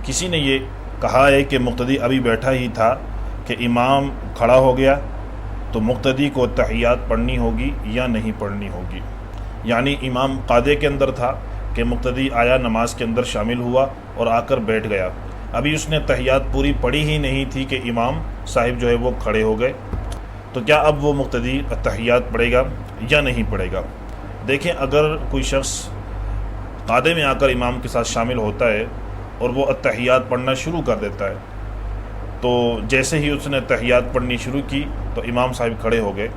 کسی نے یہ کہا ہے کہ مقتدی ابھی بیٹھا ہی تھا کہ امام کھڑا ہو گیا تو مقتدی کو تحیات پڑھنی ہوگی یا نہیں پڑھنی ہوگی، یعنی امام قاعدے کے اندر تھا کہ مقتدی آیا، نماز کے اندر شامل ہوا اور آ کر بیٹھ گیا، ابھی اس نے تحیات پوری پڑھی ہی نہیں تھی کہ امام صاحب جو ہے وہ کھڑے ہو گئے، تو کیا اب وہ مقتدی تحیات پڑھے گا یا نہیں پڑھے گا؟ دیکھیں، اگر کوئی شخص قاعدے میں آ کر امام کے ساتھ شامل ہوتا ہے اور وہ التحیات پڑھنا شروع کر دیتا ہے، تو جیسے ہی اس نے تحیات پڑھنی شروع کی تو امام صاحب کھڑے ہو گئے،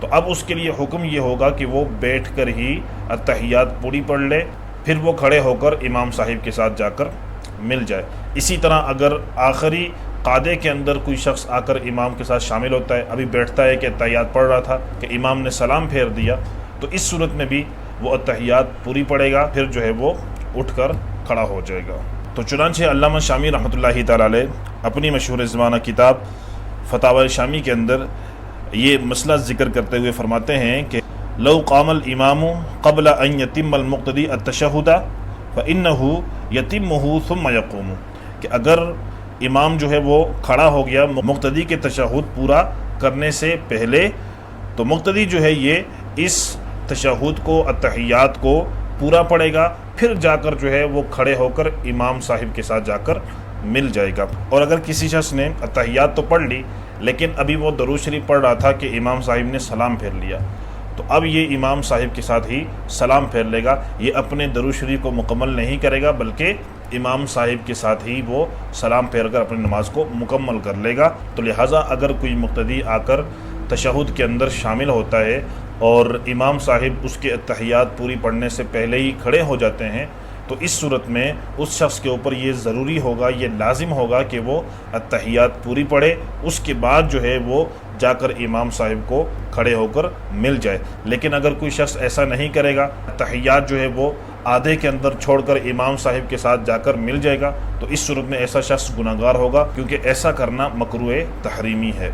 تو اب اس کے لیے حکم یہ ہوگا کہ وہ بیٹھ کر ہی التحیات پوری پڑھ لے، پھر وہ کھڑے ہو کر امام صاحب کے ساتھ جا کر مل جائے۔ اسی طرح اگر آخری قاعدے کے اندر کوئی شخص آ کر امام کے ساتھ شامل ہوتا ہے، ابھی بیٹھتا ہے کہ التحیات پڑھ رہا تھا کہ امام نے سلام پھیر دیا، تو اس صورت میں بھی وہ التحیات پوری پڑھے گا، پھر جو ہے وہ اٹھ کر کھڑا ہو جائے گا۔ تو چنانچہ علامہ شامی رحمۃ اللہ تعالی علیہ اپنی مشہور زمانہ کتاب فتاوی شامی کے اندر یہ مسئلہ ذکر کرتے ہوئے فرماتے ہیں کہ لو قام الامام قبل ان یتم المقتدی التشہد فانہ یتمہ ثم یقوم، کہ اگر امام جو ہے وہ کھڑا ہو گیا مقتدی کے تشہد پورا کرنے سے پہلے، تو مقتدی جو ہے یہ اس تشہد کو، التحیات کو پورا پڑھے گا، پھر جا کر جو ہے وہ کھڑے ہو کر امام صاحب کے ساتھ جا کر مل جائے گا۔ اور اگر کسی شخص نے التحیات تو پڑھ لی لیکن ابھی وہ درود شریف پڑھ رہا تھا کہ امام صاحب نے سلام پھیر لیا، تو اب یہ امام صاحب کے ساتھ ہی سلام پھیر لے گا، یہ اپنے درود شریف کو مکمل نہیں کرے گا بلکہ امام صاحب کے ساتھ ہی وہ سلام پھیر کر اپنی نماز کو مکمل کر لے گا۔ تو لہٰذا اگر کوئی مقتدی آ کر تشہد کے اندر شامل ہوتا ہے اور امام صاحب اس کے التحیات پوری پڑھنے سے پہلے ہی کھڑے ہو جاتے ہیں، تو اس صورت میں اس شخص کے اوپر یہ ضروری ہوگا، یہ لازم ہوگا کہ وہ التحیات پوری پڑھے، اس کے بعد جو ہے وہ جا کر امام صاحب کو کھڑے ہو کر مل جائے۔ لیکن اگر کوئی شخص ایسا نہیں کرے گا، التحیات جو ہے وہ آدھے کے اندر چھوڑ کر امام صاحب کے ساتھ جا کر مل جائے گا، تو اس صورت میں ایسا شخص گناہگار ہوگا، کیونکہ ایسا کرنا مکروہ تحریمی ہے۔